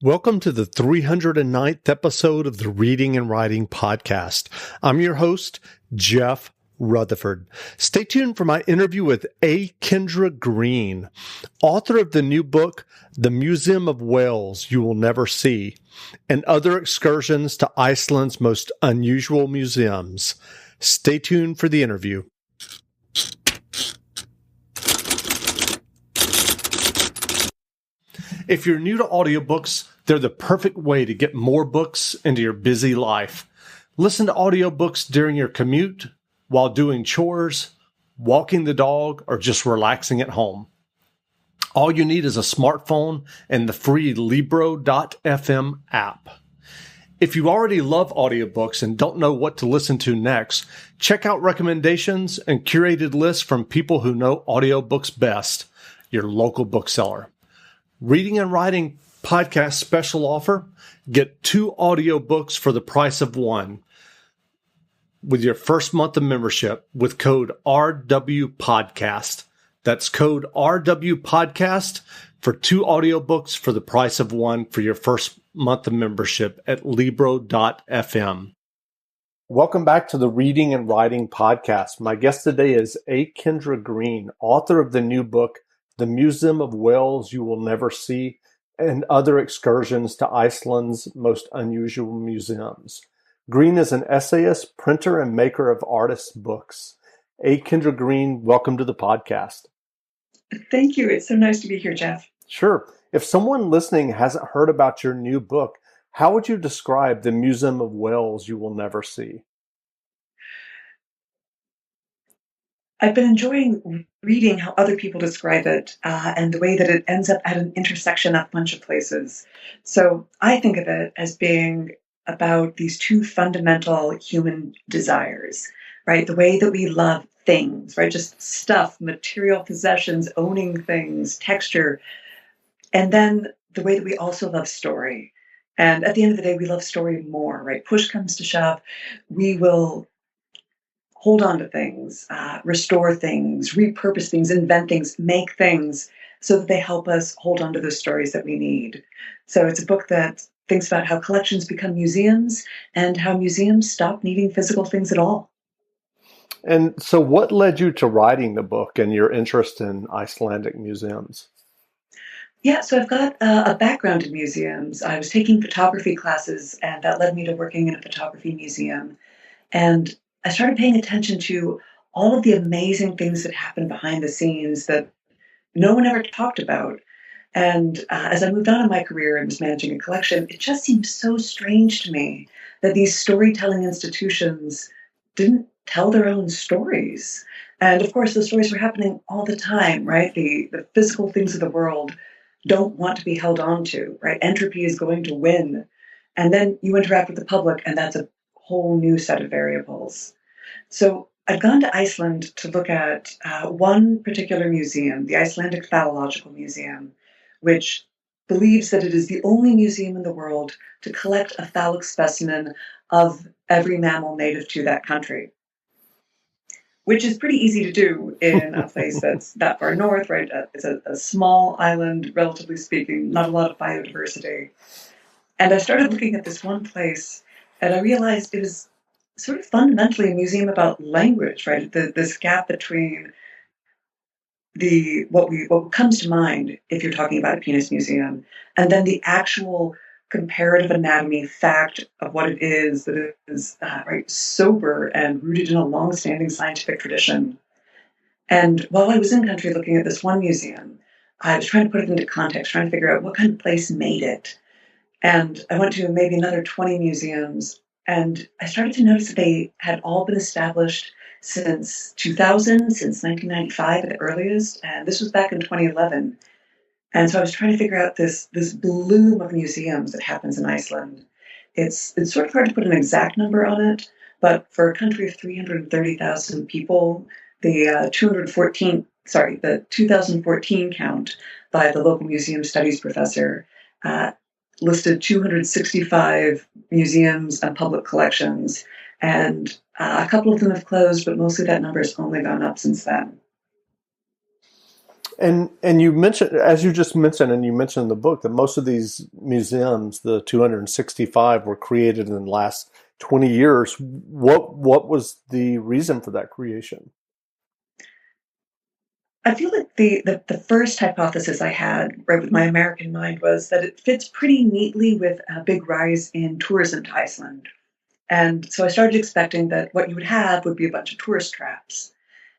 Welcome to the 309th episode of the Reading and Writing Podcast. I'm your host, Jeff Rutherford. Stay tuned for my interview with Kendra Greene, author of the new book, The Museum of Whales You Will Never See, and other excursions to Iceland's most unusual museums. Stay tuned for the interview. If you're new to audiobooks, they're the perfect way to get more books into your busy life. Listen to audiobooks during your commute, while doing chores, walking the dog, or just relaxing at home. All you need is a smartphone and the free Libro.fm app. If you already love audiobooks and don't know what to listen to next, check out recommendations and curated lists from people who know audiobooks best, your local bookseller. Reading and Writing Podcast special offer: get 2 audiobooks for the price of 1 with your first month of membership with code RWPodcast. That's code RWPodcast for 2 audiobooks for the price of 1 for your first month of membership at Libro.fm. Welcome back to the Reading and Writing Podcast. My guest today is Kendra Greene, author of the new book, The Museum of Whales You Will Never See, and other excursions to Iceland's most unusual museums. Greene is an essayist, printer, and maker of artist books. Kendra Greene, welcome to the podcast. Thank you. It's so nice to be here, Jeff. Sure. If someone listening hasn't heard about your new book, how would you describe The Museum of Whales You Will Never See? I've been enjoying reading how other people describe it and the way that it ends up at an intersection of a bunch of places. So I think of it as being about these 2 fundamental human desires, right? The way that we love things, right? Just stuff, material possessions, owning things, texture. And then the way that we also love story. And at the end of the day, we love story more, right? Push comes to shove, we will hold on to things, restore things, repurpose things, invent things, make things so that they help us hold on to the stories that we need. So it's a book that thinks about how collections become museums and how museums stop needing physical things at all. And so what led you to writing the book and your interest in Icelandic museums? Yeah, so I've got a background in museums. I was taking photography classes, and that led me to working in a photography museum. And I started paying attention to all of the amazing things that happen behind the scenes that no one ever talked about. And as I moved on in my career and was managing a collection, it just seemed so strange to me that these storytelling institutions didn't tell their own stories. And of course, the stories were happening all the time, right? The physical things of the world don't want to be held on to, right? Entropy is going to win. And then you interact with the public, and that's a whole new set of variables. So I'd gone to Iceland to look at one particular museum, the Icelandic Phallological Museum, which believes that it is the only museum in the world to collect a phallic specimen of every mammal native to that country, which is pretty easy to do in a place that's that far north, right? It's a small island, relatively speaking, not a lot of biodiversity. And I started looking at this one place, and I realized it was sort of fundamentally a museum about language, right? This gap between what comes to mind if you're talking about a penis museum, and then the actual comparative anatomy fact of what it is that is right, sober and rooted in a long-standing scientific tradition. And while I was in country looking at this one museum, I was trying to put it into context, trying to figure out what kind of place made it. And I went to maybe another 20 museums, and I started to notice that they had all been established since 2000, since 1995 at the earliest, and this was back in 2011. And so I was trying to figure out this bloom of museums that happens in Iceland. It's sort of hard to put an exact number on it, but for a country of 330,000 people, the 2014 count by the local museum studies professor listed 265 museums and public collections, and a couple of them have closed, but mostly that number has only gone up since then. And you mentioned, as you just mentioned, and you mentioned in the book, that most of these museums, the 265, were created in the last 20 years. What was the reason for that creation? I feel like the first hypothesis I had, right, with my American mind was that it fits pretty neatly with a big rise in tourism to Iceland. And so I started expecting that what you would have would be a bunch of tourist traps.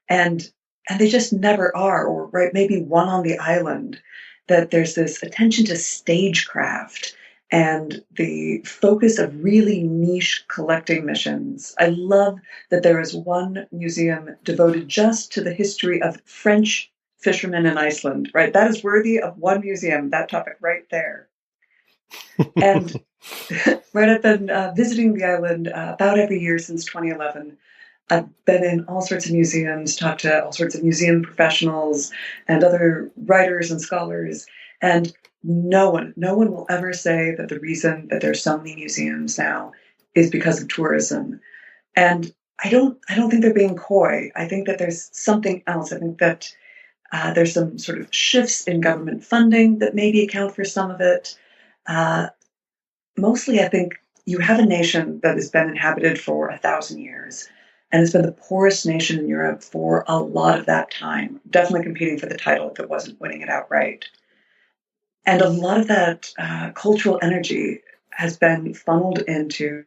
And and they just never are, or right, maybe one on the island, that there's this attention to stagecraft and the focus of really niche collecting missions. I love that there is one museum devoted just to the history of French fishermen in Iceland, right? That is worthy of one museum, that topic right there. And right, I've been visiting the island about every year since 2011. I've been in all sorts of museums, talked to all sorts of museum professionals and other writers and scholars, and no one will ever say that the reason that there's so many museums now is because of tourism. And I don't think they're being coy. I think that there's something else. I think that there's some sort of shifts in government funding that maybe account for some of it. Uh, Mostly, I think you have a nation that has been inhabited for 1,000 years and has been the poorest nation in Europe for a lot of that time, definitely competing for the title if it wasn't winning it outright. And a lot of that cultural energy has been funneled into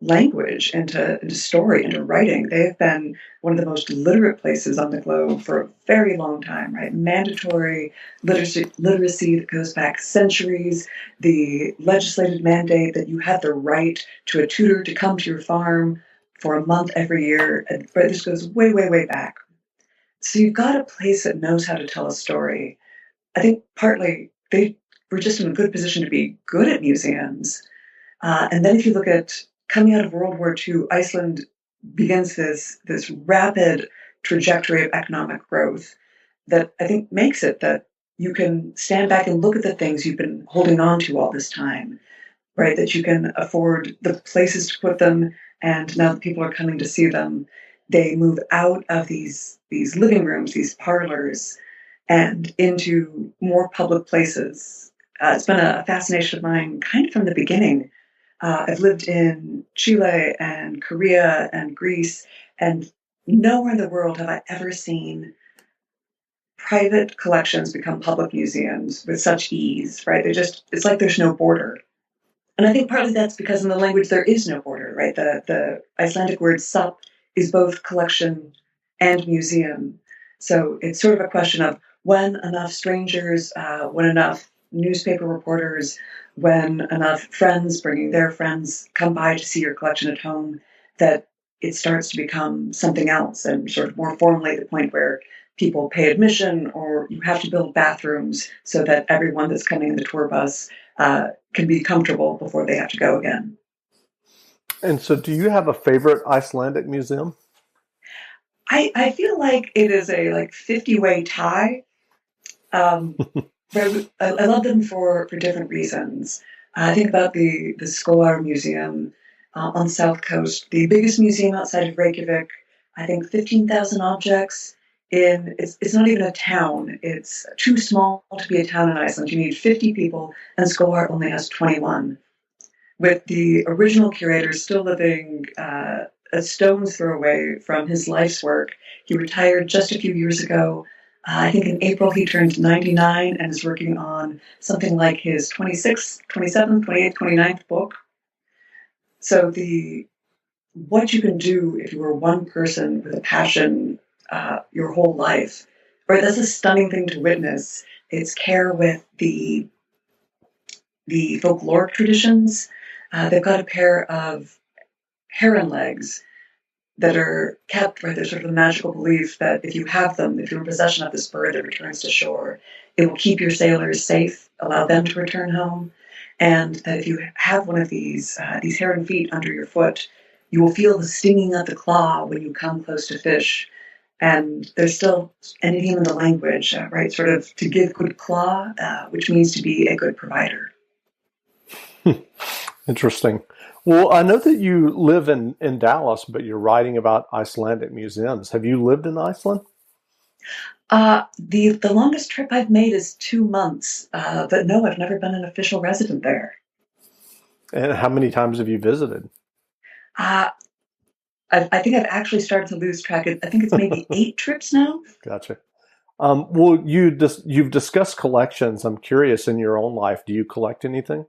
language, into story, into writing. They have been one of the most literate places on the globe for a very long time, right? Mandatory literacy that goes back centuries, the legislated mandate that you have the right to a tutor to come to your farm for a month every year. And right, this goes way, way, way back. So you've got a place that knows how to tell a story. I think partly they were just in a good position to be good at museums, and then if you look at coming out of World War II, Iceland begins this rapid trajectory of economic growth that I think makes it that you can stand back and look at the things you've been holding on to all this time, right? That you can afford the places to put them, and now that people are coming to see them, they move out of these living rooms, these parlors, and into more public places. It's been a fascination of mine kind of from the beginning. I've lived in Chile and Korea and Greece, and nowhere in the world have I ever seen private collections become public museums with such ease, right? It's like there's no border. And I think partly that's because in the language there is no border, right? The Icelandic word sap is both collection and museum. So it's sort of a question of when enough strangers, when enough newspaper reporters, when enough friends bringing their friends come by to see your collection at home, that it starts to become something else and sort of more formally the point where people pay admission or you have to build bathrooms so that everyone that's coming in the tour bus can be comfortable before they have to go again. And so, do you have a favorite Icelandic museum? I feel like it is a like 50-way tie. Um, but I love them for different reasons. I think about the Skolar Museum on the south coast, the biggest museum outside of Reykjavik. I think 15,000 objects. It's not even a town. It's too small to be a town in Iceland. You need 50 people, and Skolar only has 21. With the original curator still living a stone's throw away from his life's work. He retired just a few years ago. I think in April he turned 99 and is working on something like his 26th, 27th, 28th, 29th book. So the what you can do if you were one person with a passion your whole life, right? That's a stunning thing to witness. It's care with the folkloric traditions. They've got a pair of heron legs that are kept, right? There's sort of a magical belief that if you have them, if you're in possession of this bird that returns to shore, it will keep your sailors safe, allow them to return home, and that if you have one of these heron feet under your foot, you will feel the stinging of the claw when you come close to fish. And there's still an idiom in the language, right? Sort of to give good claw, which means to be a good provider. Interesting. Well, I know that you live in Dallas, but you're writing about Icelandic museums. Have you lived in Iceland? The longest trip I've made is 2 months, but no, I've never been an official resident there. And how many times have you visited? Uh, I think I've actually started to lose track. I think it's maybe 8 trips now. Gotcha. Well, you've discussed collections. I'm curious, in your own life, do you collect anything?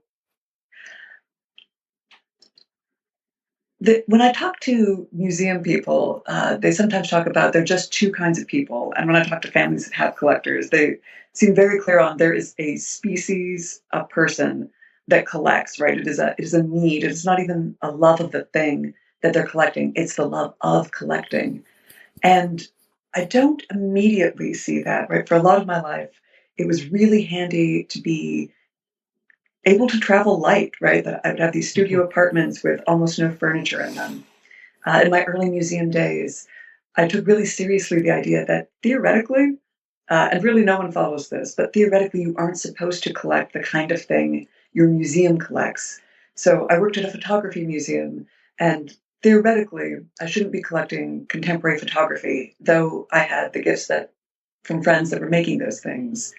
When I talk to museum people, they sometimes talk about there are just two kinds of people. And when I talk to families that have collectors, they seem very clear on there is a species of person that collects, right? It is a need. It is not even a love of the thing that they're collecting. It's the love of collecting. And I don't immediately see that, right? For a lot of my life, it was really handy to be able to travel light, right? That I would have these studio apartments with almost no furniture in them. In my early museum days, I took really seriously the idea that theoretically, and really no one follows this, but theoretically, you aren't supposed to collect the kind of thing your museum collects. So I worked at a photography museum, and theoretically, I shouldn't be collecting contemporary photography, though I had the gifts that from friends that were making those things.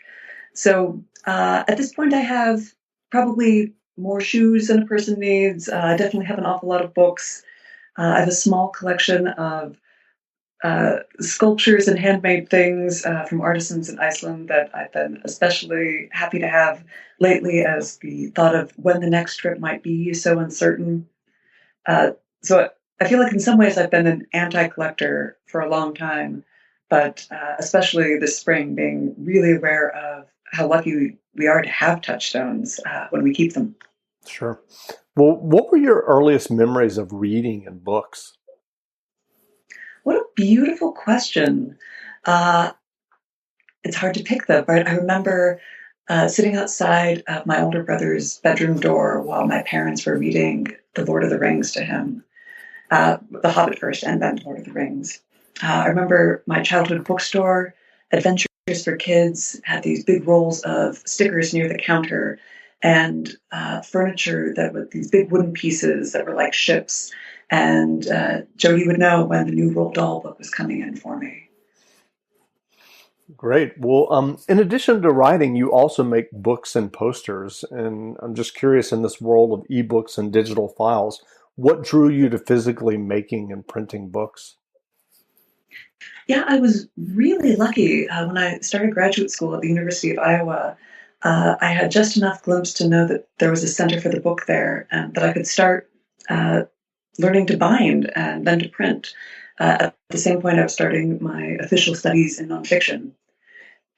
So at this point, I have probably more shoes than a person needs. I definitely have an awful lot of books. I have a small collection of sculptures and handmade things from artisans in Iceland that I've been especially happy to have lately, as the thought of when the next trip might be is so uncertain. So I feel like in some ways I've been an anti-collector for a long time, but especially this spring, being really aware of how lucky we are to have touchstones when we keep them. Sure. Well, what were your earliest memories of reading and books? What a beautiful question. Uh, it's hard to pick them, right? I remember sitting outside of my older brother's bedroom door while my parents were reading The Lord of the Rings to him, The Hobbit first, and then Lord of the Rings. I remember my childhood bookstore, Adventures for Kids, had these big rolls of stickers near the counter and furniture that with these big wooden pieces that were like ships. And Jody would know when the new Roald Dahl book was coming in for me. Great. Well, in addition to writing, you also make books and posters. And I'm just curious, in this world of ebooks and digital files, what drew you to physically making and printing books? Yeah, I was really lucky when I started graduate school at the University of Iowa. I had just enough glimpse to know that there was a center for the book there and that I could start uh, learning to bind and then to print. At the same point, I was starting my official studies in nonfiction.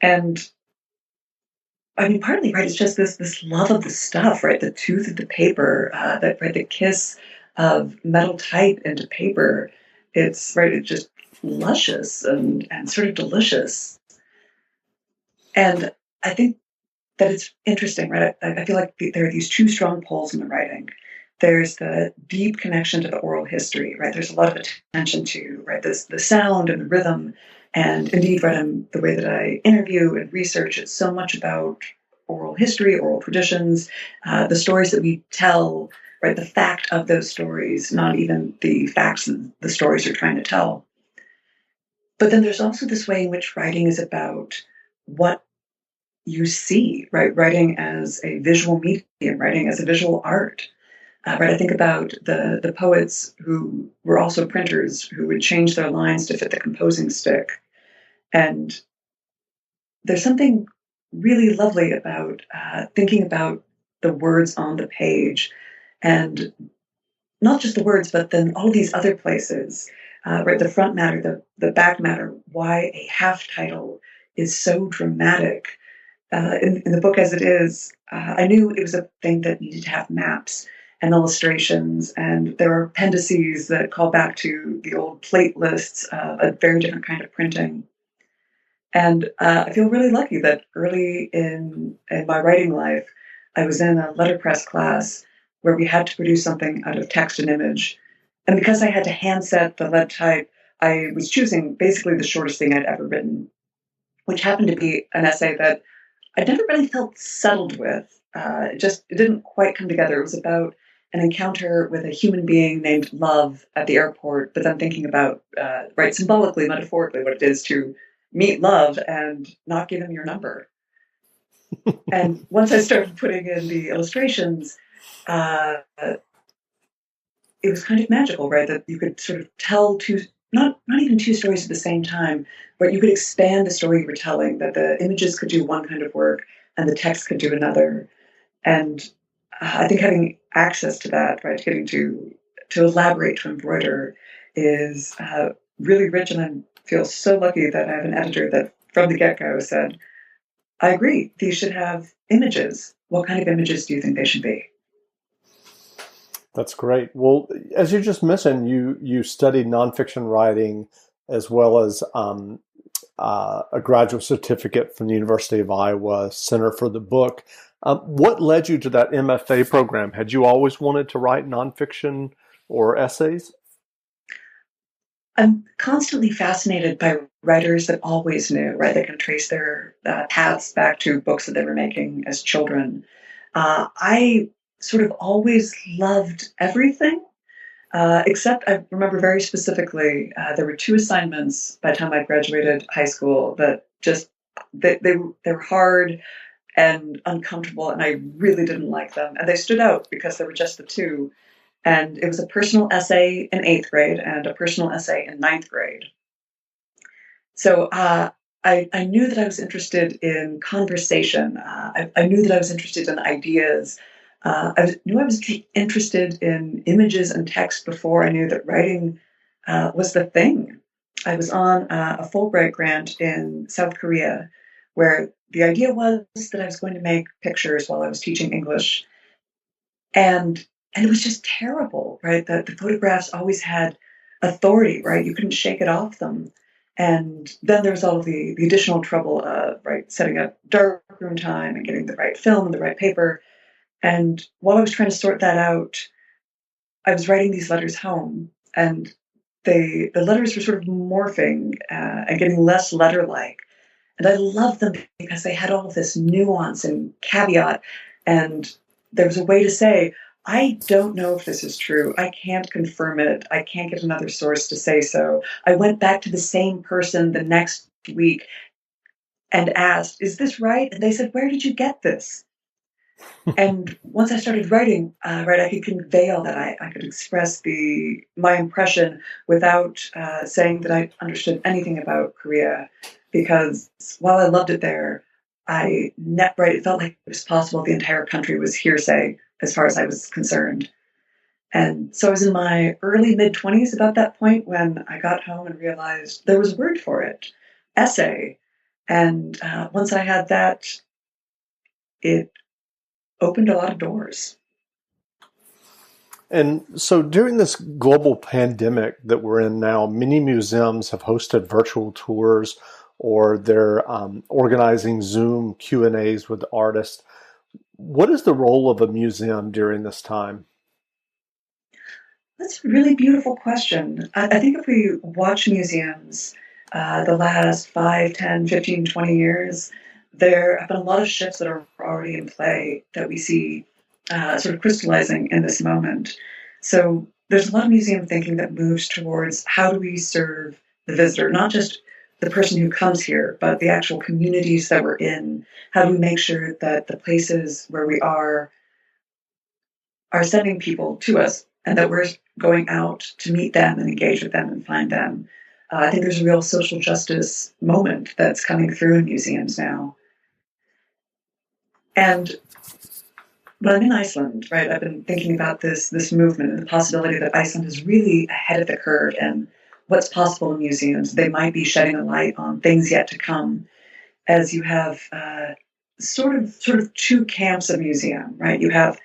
And I mean, partly, right, it's just this love of the stuff, right? The tooth of the paper, that right, the kiss of metal type into paper. It's right, it's just luscious and sort of delicious. And I think that it's interesting, right? I feel like there are these two strong poles in the writing. There's the deep connection to the oral history, right? There's a lot of attention to, right, this the sound and the rhythm. And indeed, right, the way that I interview and research, it's so much about oral history, oral traditions, the stories that we tell, right, the fact of those stories, not even the facts that the stories are trying to tell. But then there's also this way in which writing is about what you see, right? Writing as a visual medium, writing as a visual art. Right, I think about the poets who were also printers who would change their lines to fit the composing stick. And there's something really lovely about thinking about the words on the page, and not just the words, but then all these other places, right? The front matter, the back matter. Why a half title is so dramatic in the book as it is, I knew it was a thing that needed to have maps and illustrations, and there are appendices that call back to the old plate lists, a very different kind of printing. And I feel really lucky that early in my writing life, I was in a letterpress class where we had to produce something out of text and image. And because I had to hand set the lead type, I was choosing basically the shortest thing I'd ever written, which happened to be an essay that I never really felt settled with. It didn't quite come together. It was about an encounter with a human being named Love at the airport, but then thinking about, right, symbolically, metaphorically, what it is to meet love and not give him your number. And once I started putting in the illustrations, uh, it was kind of magical, right? That you could sort of tell not even two stories at the same time, but you could expand the story you were telling, that the images could do one kind of work and the text could do another. And I think having access to that, right, getting to elaborate, to embroider, is really rich. And I feel so lucky that I have an editor that from the get-go said, I agree, these should have images. What kind of images do you think they should be? That's great. Well, as you just mentioned, you studied nonfiction writing as well as a graduate certificate from the University of Iowa Center for the Book. What led you to that MFA program? Had you always wanted to write nonfiction or essays? I'm constantly fascinated by writers that always knew, right? They can trace their paths back to books that they were making as children. I sort of always loved everything, except I remember very specifically there were two assignments by the time I graduated high school that just they were hard and uncomfortable, and I really didn't like them. And they stood out because they were just the two. And it was a personal essay in eighth grade and a personal essay in ninth grade. So I knew that I was interested in conversation. I knew that I was interested in ideas. Knew I was interested in images and text before I knew that writing was the thing. I was on a Fulbright grant in South Korea, where the idea was that I was going to make pictures while I was teaching English, and it was just terrible, right? The photographs always had authority, right? You couldn't shake it off them. And then there was all of the additional trouble of, right, setting up darkroom time and getting the right film and the right paper. And while I was trying to sort that out, I was writing these letters home, and the letters were sort of morphing and getting less letter-like. And I loved them because they had all of this nuance and caveat, and there was a way to say, I don't know if this is true. I can't confirm it. I can't get another source to say so. I went back to the same person the next week and asked, is this right? And they said, where did you get this? And once I started writing, right, I could convey all that. I could express my impression without saying that I understood anything about Korea, because while I loved it there, right, it felt like it was possible the entire country was hearsay as far as I was concerned. And so I was in my early mid-20s about that point when I got home and realized there was a word for it, essay. And once I had that, it opened a lot of doors. And so during this global pandemic that we're in now, many museums have hosted virtual tours or they're organizing Zoom Q&As with artists. What is the role of a museum during this time? That's a really beautiful question. I think if we watch museums the last 5, 10, 15, 20 years, there have been a lot of shifts that are already in play that we see sort of crystallizing in this moment. So there's a lot of museum thinking that moves towards how do we serve the visitor, not just the person who comes here, but the actual communities that we're in. How do we make sure that the places where we are sending people to us and that we're going out to meet them and engage with them and find them? I think there's a real social justice moment that's coming through in museums now. And when I'm in Iceland, right, I've been thinking about this movement and the possibility that Iceland is really ahead of the curve and what's possible in museums. They might be shedding a light on things yet to come, as you have sort of two camps of museum, right? You have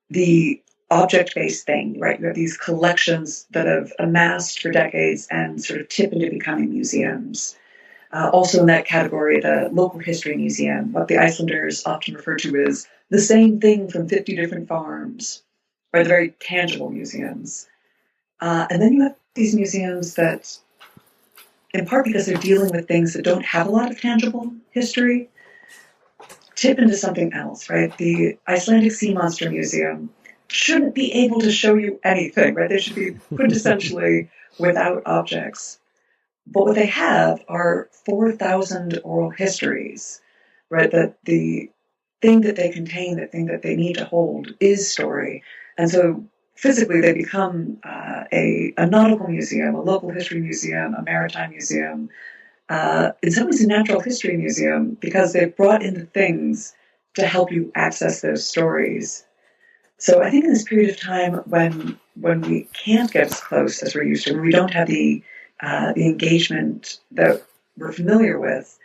the object-based thing, right? You have these collections that have amassed for decades and sort of tip into becoming museums. Also in that category, the local history museum, what the Icelanders often refer to as the same thing from 50 different farms, right? The very tangible museums. And then you have these museums that, in part because they're dealing with things that don't have a lot of tangible history, tip into something else, right? The Icelandic Sea Monster Museum shouldn't be able to show you anything, right? They should be quintessentially without objects. But what they have are 4,000 oral histories, right? That the thing that they contain, the thing that they need to hold, is story. And so physically, they become a nautical museum, a local history museum, a maritime museum, in some ways a natural history museum, because they've brought in the things to help you access those stories. So I think in this period of time when we can't get as close as we're used to, when we don't have the engagement that we're familiar with,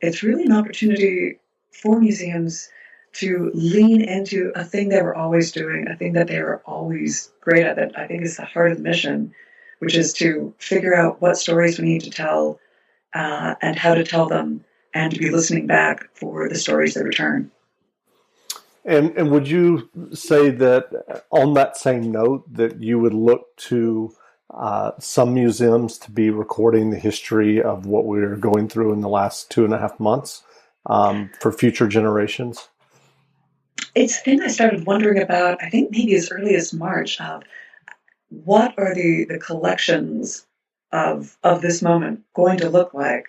it's really an opportunity for museums to lean into a thing they were always doing, a thing that they were always great at, that I think is the heart of the mission, which is to figure out what stories we need to tell and how to tell them, and to be listening back for the stories that return. And would you say that on that same note that you would look to some museums to be recording the history of what we're going through in the last 2.5 months for future generations? It's a thing I started wondering about, I think maybe as early as March, of what are the collections of this moment going to look like?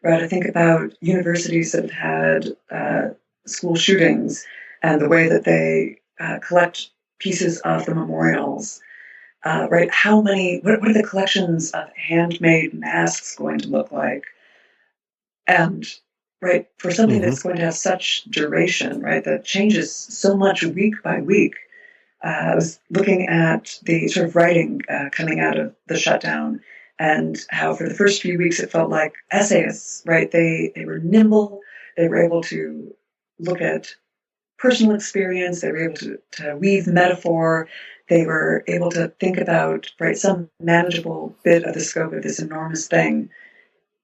Right, I think about universities that have had school shootings and the way that they collect pieces of the memorials. Right, how many? What are the collections of handmade masks going to look like? And right, for something Hmm. that's going to have such duration, right, that changes so much week by week. I was looking at the sort of writing coming out of the shutdown, and how for the first few weeks it felt like essayists, right? They were nimble, they were able to look at personal experience, they were able to weave metaphor, they were able to think about, right, some manageable bit of the scope of this enormous thing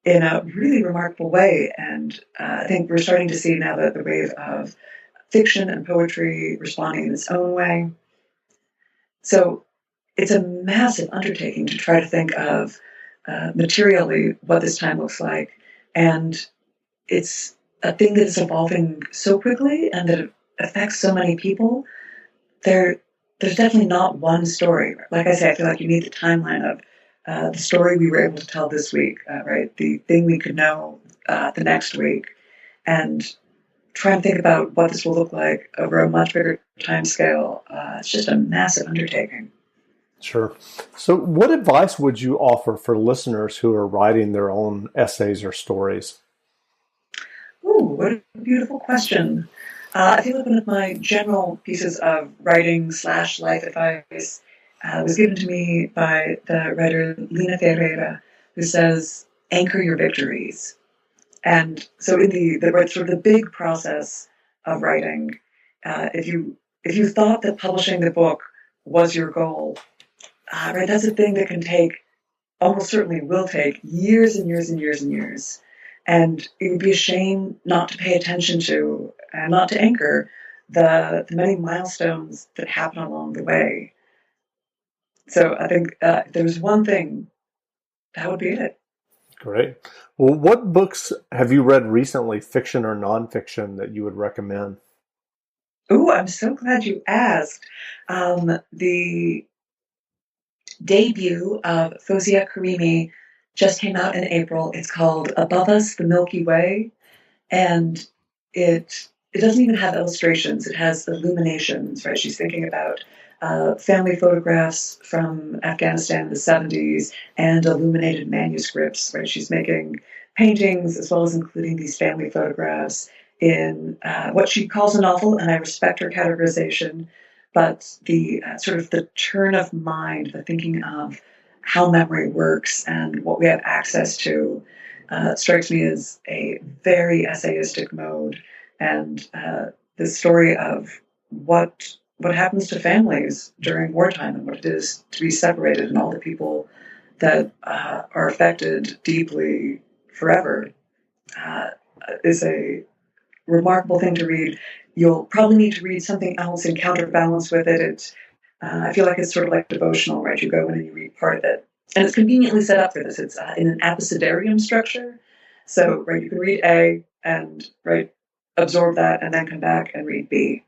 in a really remarkable way. And I think we're starting to see now that the wave of fiction and poetry responding in its own way. So it's a massive undertaking to try to think of materially what this time looks like. And it's a thing that is evolving so quickly and that it affects so many people. There, there's definitely not one story. Like I say, I feel like you need the timeline of the story we were able to tell this week, right? The thing we could know the next week, and try and think about what this will look like over a much bigger time scale. It's just a massive undertaking. Sure. So, what advice would you offer for listeners who are writing their own essays or stories? Ooh, what a beautiful question. I feel like one of my general pieces of writing slash life advice was given to me by the writer Lina Ferreira, who says, anchor your victories. And so in the sort of the big process of writing, if you thought that publishing the book was your goal, right, that's a thing that can take, almost certainly will take, years and years and years and years. And it would be a shame not to pay attention to and not to anchor the many milestones that happen along the way. So I think if there was one thing, that would be it. Great. Well, what books have you read recently, fiction or nonfiction, that you would recommend? Ooh, I'm so glad you asked. The debut of Fozia Karimi just came out in April. It's called Above Us, the Milky Way. And it doesn't even have illustrations. It has illuminations, right? She's thinking about family photographs from Afghanistan in the 70s and illuminated manuscripts, right? She's making paintings as well as including these family photographs in what she calls a novel, and I respect her categorization, but the sort of the turn of mind, the thinking of how memory works and what we have access to strikes me as a very essayistic mode, and the story of what happens to families during wartime and what it is to be separated, and all the people that are affected deeply forever uh, is a remarkable thing to read. You'll probably need to read something else in counterbalance with it. I feel like it's sort of like devotional, right? You go in and you read part of it. And it's conveniently set up for this. It's in an abecedarium structure. So, right, you can read A and, right, absorb that and then come back and read B.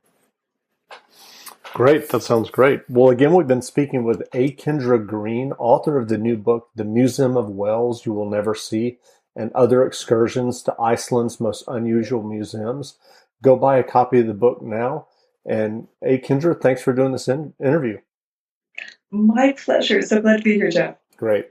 Great. That sounds great. Well, again, we've been speaking with Kendra Greene, author of the new book, The Museum of Whales You Will Never See, and Other Excursions to Iceland's Most Unusual Museums. Go buy a copy of the book now. And Kendra, thanks for doing this interview. My pleasure. So glad to be here, Jeff. Great.